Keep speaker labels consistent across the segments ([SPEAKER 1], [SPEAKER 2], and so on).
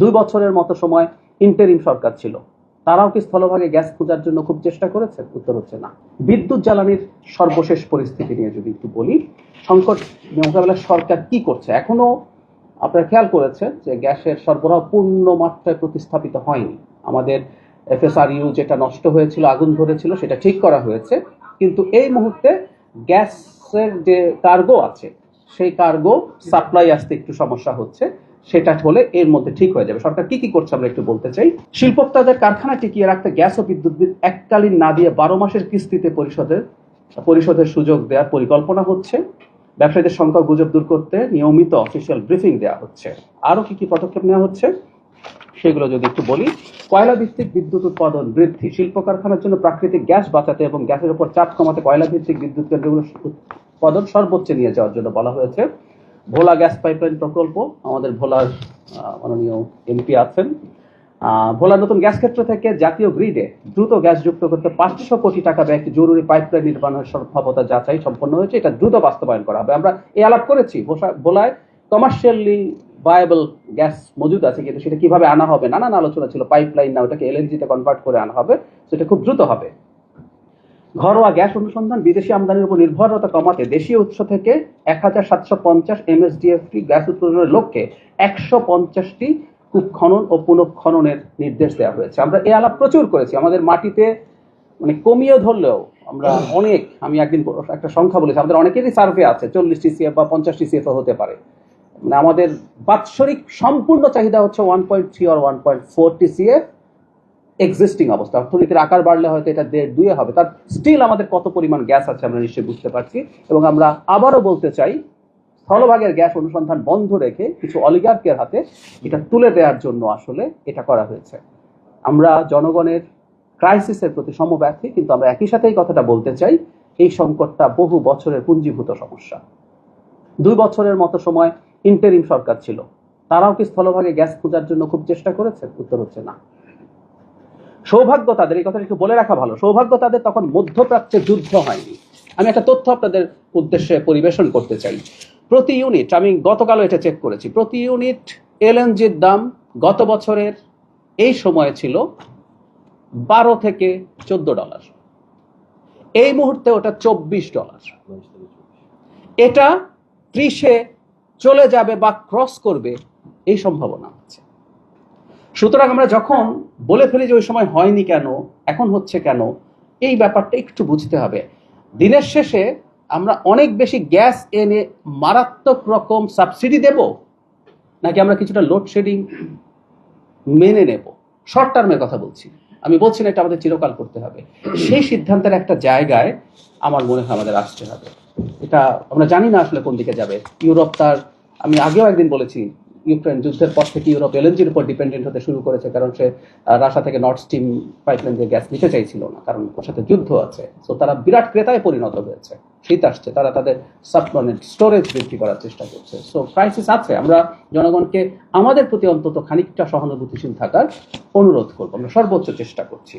[SPEAKER 1] 2 বছরের মতো সময় ইন্টারিম সরকার ছিল, তারাও কি স্থলভাগে গ্যাস খোঁজার জন্য খুব চেষ্টা করেছে? উত্তর হচ্ছে না। বিদ্যুৎ জ্বালানির সর্বশেষ পরিস্থিতি নিয়ে যদি একটু বলি, সংকট মোকাবেলায় সরকার কি করছে? এখনো আপনারা খেয়াল করেছেন যে গ্যাসের সরবরাহ পূর্ণ মাত্রায় প্রতিস্থাপিত হয়নি। আমাদের FSRU যেটা নষ্ট হয়েছিল, আগুন ধরেছিল, সেটা ঠিক করা হয়েছে, কিন্তু এই মুহূর্তে গ্যাসের যে কার্গো আছে সেই কার্গো সাপ্লাই আসতে একটু সমস্যা হচ্ছে। সেটা হলে এর মধ্যে ঠিক হয়ে যাবে। সরকার কি কি করছে আমরা একটু বলতে চাই। শিল্পোক্তাদের কারখানা টিকিয়ে রাখতে গ্যাস ও বিদ্যুৎ বিল এককালীন না দিয়ে 12 মাসের কিস্তিতে পরিশোধের সুযোগ দেওয়ার পরিকল্পনা হচ্ছে। ব্যবসায়ীদের সংখ্যা গুজব দূর করতে নিয়মিত অফিসিয়াল ব্রিফিং দেওয়া হচ্ছে। আরো কি কি পদক্ষেপ নেওয়া হচ্ছে সেগুলো যদি একটু বলি। কয়লা ভিত্তিক বিদ্যুৎ উৎপাদন বৃদ্ধি, শিল্প কারখানার জন্য প্রাকৃতিক গ্যাস বাঁচাতে এবং গ্যাসের উপর চাপ কমাতে কয়লা ভিত্তিক বিদ্যুৎ কেন্দ্রগুলো উৎপাদন সর্বোচ্চে নিয়ে যাওয়ার জন্য বলা হয়েছে। ভোলা গ্যাস পাইপলাইন প্রকল্প, আমাদের ভোলার মাননীয় MP আছেন, ভোলা নতুন গ্যাস ক্ষেত্র থেকে জাতীয় গ্রিডে দ্রুত গ্যাস যুক্ত করতে 500 কোটি টাকা ব্যয় একটি জরুরি পাইপলাইন নির্মাণের সম্ভাব্যতা যাচাই সম্পন্ন হয়েছে। এটা দ্রুত বাস্তবায়ন করা হবে। আমরা এই আলাপ করেছি, ভোলায় কমার্শিয়ালি ভায়াবল গ্যাস মজুদ আছে, কিন্তু সেটা কিভাবে আনা হবে নানান আলোচনা ছিল। পাইপলাইন না, ওটাকে LNG তে কনভার্ট করে আনা হবে, সেটা খুব দ্রুত হবে। ঘরোয়া গ্যাস অনুসন্ধান, বিদেশি আমদানির উপর নির্ভরতা কমাতে দেশীয় উৎস থেকে 1750 MSDF গ্যাস উৎপাদনের লক্ষ্যে 150টি কূপ খনন ও পুনঃখননের নির্দেশ দেওয়া হয়েছে। আমরা এই আলাপ প্রচুর করেছি। আমাদের মাটিতে মানে কমিয়ে ধরলেও আমরা অনেক, আমি একদিন একটা সংখ্যা বলেছি, আমাদের অনেকেরই সার্ভে আছে, 40 TCF বা 50 TCF হতে পারে। মানে আমাদের বাৎসরিক সম্পূর্ণ চাহিদা হচ্ছে 1.3 or 1.4 TCF এক্সিস্টিং অবস্থা। অর্থনীতির আকার বাড়লে হয়তো এটা 1.5-2 হবে। তার স্টিল আমাদের কত পরিমাণ গ্যাস আছে আমরা নিশ্চয়ই বুঝতে পারছি। এবং আমরা আবারও বলতে চাই, স্থলভাগের গ্যাস অনুসন্ধান বন্ধ রেখে কিছু অলিগার্কের হাতে এটা তুলে দেওয়ার জন্য আসলে এটা করা হয়েছে। আমরা জনগণের ক্রাইসিসের প্রতি সমব্যথী, কিন্তু আমরা একই সাথে এই কথাটা বলতে চাই, এই সংকটটা বহু বছরের পুঞ্জীভূত সমস্যা। 2 বছরের মতো সময় ইন্টারিম সরকার ছিল, তারাও কি স্থলভাগে গ্যাস খোঁজার জন্য খুব চেষ্টা করেছে? উত্তর হচ্ছে না। সৌভাগ্য তাদের, এই কথা একটু বলে রাখা ভালো, সৌভাগ্য তাদের তখন মধ্যপ্রাচ্যে যুদ্ধ হয়নি। আমি একটা তথ্য আপনাদের উদ্দেশ্যে পরিবেশন করতে চাই। প্রতি ইউনিট, আমি গতকালও এটা চেক করেছি, প্রতি ইউনিট LNGর দাম গত বছরের এই সময়ে ছিল $12 থেকে $14। এই মুহূর্তে ওটা $24। এটা 30-এ চলে যাবে বা ক্রস করবে এই সম্ভাবনা আছে। সুতরাং আমরা যখন বলে ফেলি যে ওই সময় হয়নি কেন, এখন হচ্ছে কেন, এই ব্যাপারটা একটু বুঝতে হবে। দিনের শেষে আমরা অনেক বেশি গ্যাস এনে মারাত্মক রকম সাবসিডি দেব, নাকি আমরা কিছুটা লোডশেডিং মেনে নেব? শর্ট টার্মের কথা বলছি, আমি বলছি না এটা আমাদের চিরকাল করতে হবে। সেই সিদ্ধান্তের একটা জায়গায় আমার মনে হয় আমাদের আসতে হবে। এটা আমরা জানি না আসলে কোন দিকে যাবে। ইউরোপ তার, আমি আগেও একদিন বলেছি, ইউক্রেন যুদ্ধের পর থেকে ইউরোপ LNGর উপর ডিপেন্ডেন্ট হতে শুরু করেছে, কারণ সে রাশিয়া থেকে নর্থ স্ট্রিম পাইপলাইন দিয়ে গ্যাস নিতে চাইছিল না, কারণ ওর সাথে যুদ্ধ আছে। তো তারা বিরাট ক্রেতায় পরিণত হয়েছে। শীত আসছে, তারা তাদের স্টোরেজ বৃদ্ধি করার চেষ্টা করছে। সো ক্রাইসিস আছে। আমরা জনগণকে আমাদের প্রতি অন্তত খানিকটা সহানুভূতিশীল থাকার অনুরোধ করবো। আমরা সর্বোচ্চ চেষ্টা করছি।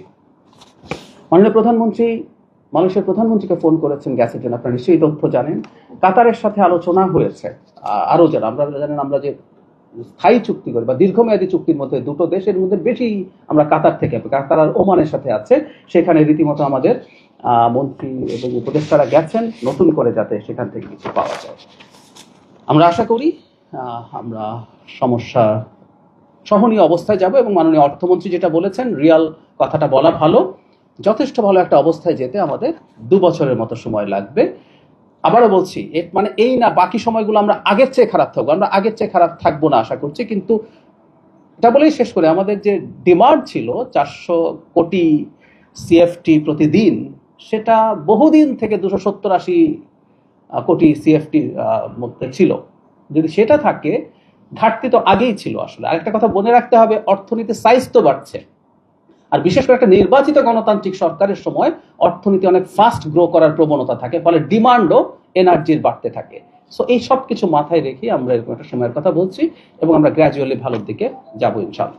[SPEAKER 1] মাননীয় প্রধানমন্ত্রী মালয়েশিয়ার প্রধানমন্ত্রীকে ফোন করেছেন গ্যাসের জন্য, আপনারা নিশ্চয়ই তথ্য জানেন। কাতারের সাথে আলোচনা হয়েছে। আরো যারা আপনারা জানেন, আমরা যে স্থায়ী চুক্তি করি বা দীর্ঘমেয়াদী চুক্তির মধ্যে দুটো দেশের মধ্যে বেশি আমরা কাতার থেকে, কাতার আর ওমানের সাথে আছে, সেখানে রীতিমতো আমাদের মন্ত্রী এবং উপদেষ্টারা গেছেন নতুন করে যাতে সেখান থেকে কিছু পাওয়া যায়। আমরা আশা করি আমরা সমস্যা সহনীয় অবস্থায় যাব। এবং মাননীয় অর্থমন্ত্রী যেটা বলেছেন, রিয়াল কথাটা বলা ভালো, যথেষ্ট ভালো একটা অবস্থায় যেতে আমাদের 2 বছরের মতো সময় লাগবে। আবারও বলছি, মানে এই না বাকি সময়গুলো আমরা আগের চেয়ে খারাপ থাকবো, আমরা আগের চেয়ে খারাপ থাকবো না আশা করছি। কিন্তু এটা বলেই শেষ করে, আমাদের যে ডিমান্ড ছিল 400 কোটি CFT প্রতিদিন, সেটা বহুদিন থেকে 270-80 কোটি CFT মধ্যে ছিল। যদি সেটা থাকে, ঘাটতি তো আগেই ছিল আসলে। আরেকটা কথা মনে রাখতে হবে, অর্থনীতির সাইজ তো বাড়ছে, আর বিশেষ করে একটা নির্বাচিত গণতান্ত্রিক সরকারের সময় অর্থনীতি অনেক ফাস্ট গ্রো করার প্রবণতা থাকে, ফলে ডিমান্ডও এনার্জির বাড়তে থাকে। সো এই সব কিছু মাথায় রেখে আমরা এরকম একটা সময়ের কথা বলছি এবং আমরা গ্র্যাজুয়ালি ভালোর দিকে যাবো ইনশাআল্লাহ।